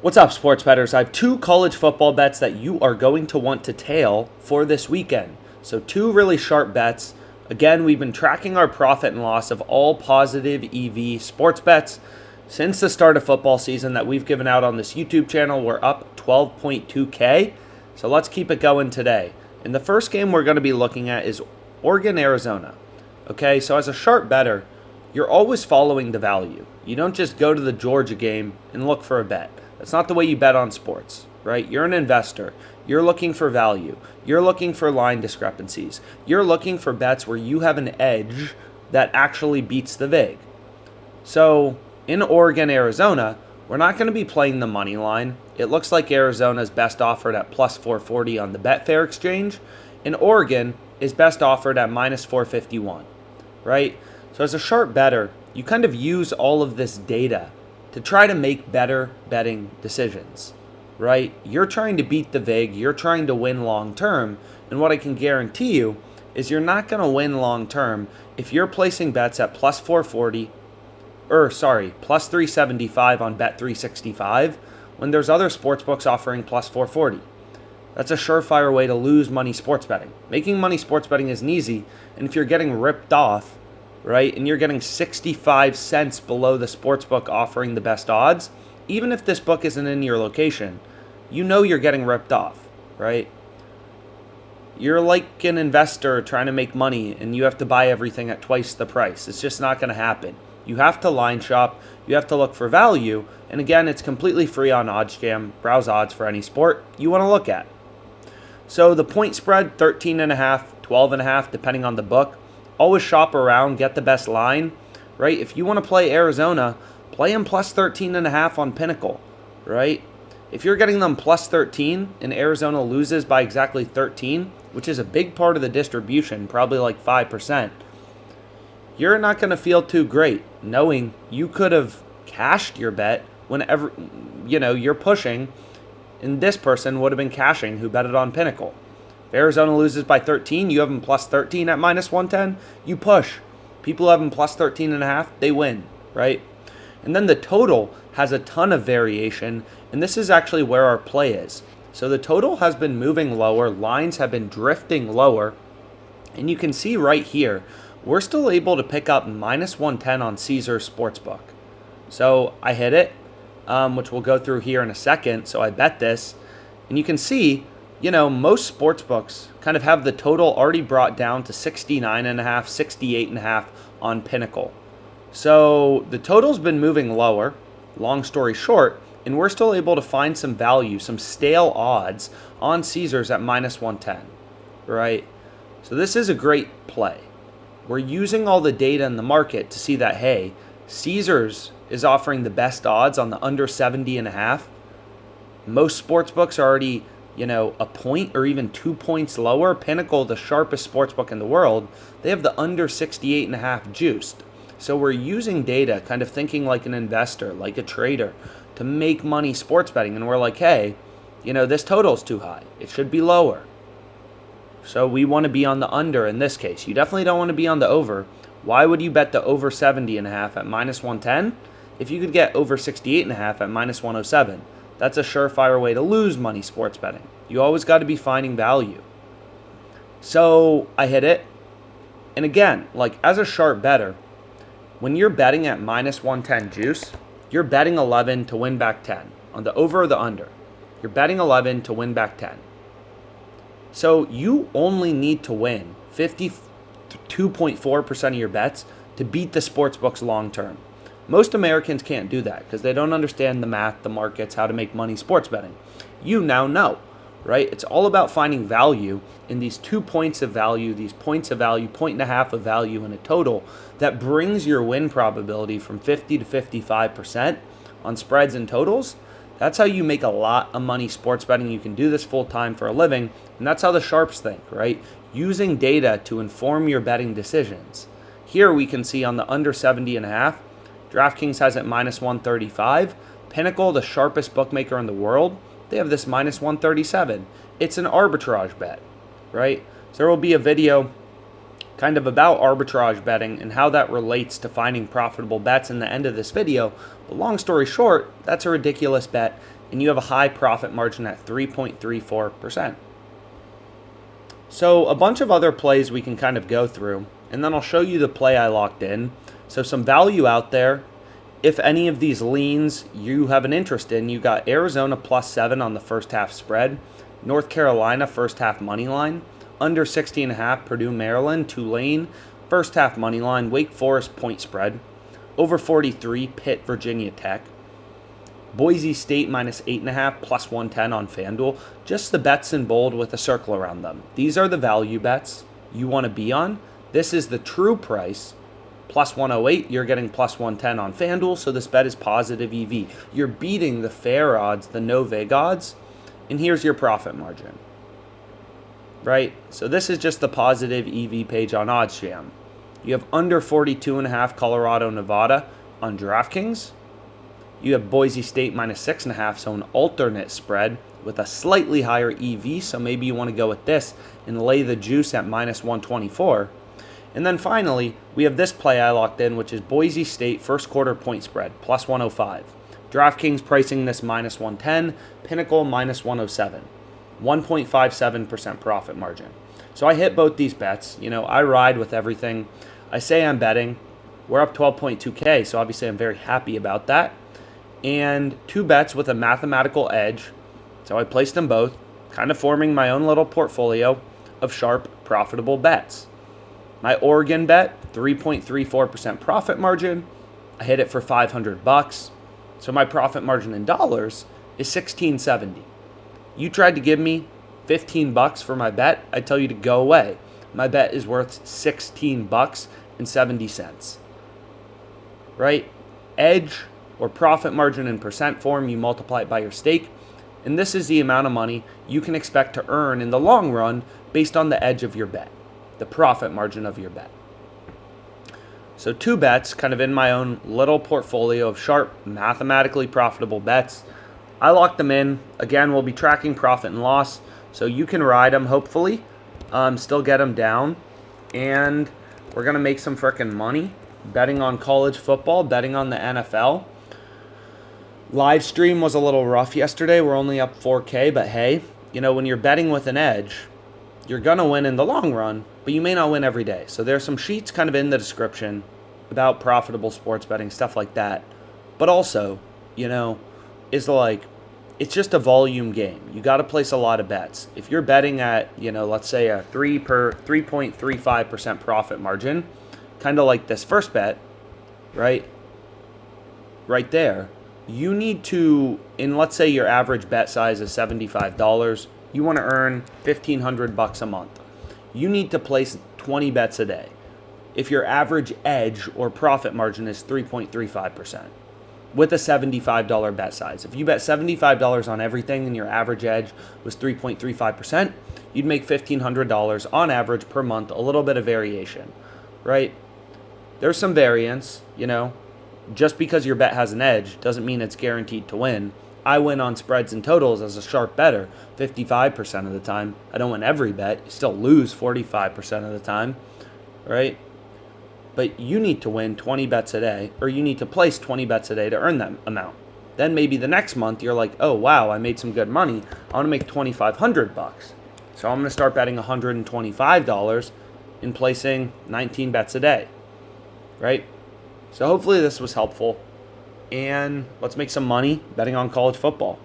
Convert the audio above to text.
What's up, sports bettors? I have two college football bets that you are going to want to tail for this weekend. So two really sharp bets. Again, we've been tracking our profit and loss of all positive EV sports bets since the start of football season that we've given out on this YouTube channel. We're up 12.2K. So let's keep it going today. And the first game we're going to be looking at is Oregon, Arizona. Okay, so as a sharp bettor, you're always following the value. You don't just go to the Georgia game and look for a bet. That's not the way you bet on sports, right? You're an investor. You're looking for value. You're looking for line discrepancies. You're looking for bets where you have an edge that actually beats the vig. So in Oregon, Arizona, we're not going to be playing the money line. It looks like Arizona's best offered at plus 440 on the Betfair exchange, and Oregon is best offered at minus 451, right? So as a sharp bettor, you kind of use all of this data to try to make better betting decisions, right? You're trying to beat the vig, you're trying to win long term, and what I can guarantee you is you're not going to win long term if you're placing bets at plus 440, plus 375 on Bet365 when there's other sportsbooks offering plus 440. That's a surefire way to lose money sports betting. Making money sports betting isn't easy, and if you're getting ripped off, right, and you're getting 65 cents below the sportsbook offering the best odds, even if this book isn't in your location, you know you're getting ripped off, right? You're like an investor trying to make money and you have to buy everything at twice the price. It's just not going to happen. You have to line shop, you have to look for value, and again, it's completely free on OddsJam. Browse odds for any sport you want to look at. So the point spread, 13.5, 12.5, depending on the book. Always shop around, get the best line, right? If you want to play Arizona, play them plus 13.5 on Pinnacle, right? If you're getting them plus 13 and Arizona loses by exactly 13, which is a big part of the distribution, probably like 5%, you're not going to feel too great knowing you could have cashed your bet whenever, you're pushing, and this person would have been cashing who betted on Pinnacle. If Arizona loses by 13, you have them plus 13 at minus 110, you push. People have them plus 13.5, they win, right? And then the total has a ton of variation, and this is actually where our play is. So the total has been moving lower, lines have been drifting lower, and you can see right here, we're still able to pick up minus 110 on Caesars Sportsbook. So I hit it, which we'll go through here in a second. So I bet this, and you can see, most sports books kind of have the total already brought down to 69.5, 68.5 on Pinnacle. So the total's been moving lower, long story short, and we're still able to find some value, some stale odds on Caesars at minus 110, right? So this is a great play. We're using all the data in the market to see that, hey, Caesars is offering the best odds on the under 70.5. Most sports books are already a point or even 2 points lower. Pinnacle, the sharpest sportsbook in the world, they have the under 68.5 juiced. So we're using data, kind of thinking like an investor, like a trader, to make money sports betting. And we're like, hey, this total's too high. It should be lower. So we want to be on the under in this case. You definitely don't want to be on the over. Why would you bet the over 70.5 at minus 110 if you could get over 68.5 at minus 107? That's a surefire way to lose money sports betting. You always got to be finding value. So I hit it. And again, like as a sharp bettor, when you're betting at minus 110 juice, you're betting 11 to win back 10 on the over or the under. You're betting 11 to win back 10. So you only need to win 52.4% of your bets to beat the sports books long term. Most Americans can't do that because they don't understand the math, the markets, how to make money sports betting. You now know, right? It's all about finding value in these 2 points of value, these points of value, 1.5 of value in a total that brings your win probability from 50 to 55% on spreads and totals. That's how you make a lot of money sports betting. You can do this full time for a living, and that's how the sharps think, right? Using data to inform your betting decisions. Here we can see on the under 70.5, DraftKings has it minus 135. Pinnacle, the sharpest bookmaker in the world, they have this minus 137. It's an arbitrage bet, right? So there will be a video kind of about arbitrage betting and how that relates to finding profitable bets in the end of this video. But long story short, that's a ridiculous bet. and you have a high profit margin at 3.34%. So a bunch of other plays we can kind of go through, and then I'll show you the play I locked in. So some value out there. If any of these leans you have an interest in, you got Arizona +7 on the first half spread, North Carolina first half money line, under 60.5 Purdue, Maryland, Tulane first half money line, Wake Forest point spread, over 43 Pitt, Virginia Tech, Boise State -8.5 +110 on FanDuel. Just the bets in bold with a circle around them. These are the value bets you want to be on. This is the true price. +108, you're getting +110 on FanDuel, so this bet is positive EV. You're beating the fair odds, the no vig odds, and here's your profit margin. Right? So this is just the positive EV page on OddsJam. You have under 42.5 Colorado, Nevada on DraftKings. You have Boise State -6.5, so an alternate spread with a slightly higher EV, so maybe you want to go with this and lay the juice at -124. And then finally, we have this play I locked in, which is Boise State first quarter point spread, +105. DraftKings pricing this -110, Pinnacle -107. 1.57% profit margin. So I hit both these bets. I ride with everything. I say I'm betting. We're up 12.2K, so obviously I'm very happy about that. And two bets with a mathematical edge. So I placed them both, kind of forming my own little portfolio of sharp, profitable bets. My Oregon bet, 3.34% profit margin. I hit it for $500. So my profit margin in dollars is $16.70. You tried to give me $15 for my bet, I tell you to go away. My bet is worth $16.70. Right? Edge or profit margin in percent form, you multiply it by your stake. And this is the amount of money you can expect to earn in the long run based on the edge of your bet, the profit margin of your bet. So two bets kind of in my own little portfolio of sharp, mathematically profitable bets. I locked them in. Again, we'll be tracking profit and loss, so you can ride them, hopefully, still get them down. And we're going to make some freaking money betting on college football, betting on the NFL. Live stream was a little rough yesterday. We're only up 4K, but hey, when you're betting with an edge, you're going to win in the long run, but you may not win every day. So there's some sheets kind of in the description about profitable sports betting, stuff like that. But also, it's just a volume game. You got to place a lot of bets. If you're betting at, let's say a 3.35% profit margin, kind of like this first bet, right there, you need to, let's say your average bet size is $75, you want to earn $1,500 a month. You need to place 20 bets a day. If your average edge or profit margin is 3.35%. With a $75 bet size. If you bet $75 on everything and your average edge was 3.35%, you'd make $1,500 on average per month, a little bit of variation, right? There's some variance, Just because your bet has an edge doesn't mean it's guaranteed to win. I win on spreads and totals as a sharp bettor 55% of the time. I don't win every bet. You still lose 45% of the time, right? But you need to win 20 bets a day, or you need to place 20 bets a day to earn that amount. Then maybe the next month you're like, oh wow, I made some good money. I want to make $2,500. So I'm going to start betting $125 and placing 19 bets a day, right? So hopefully this was helpful, and let's make some money betting on college football.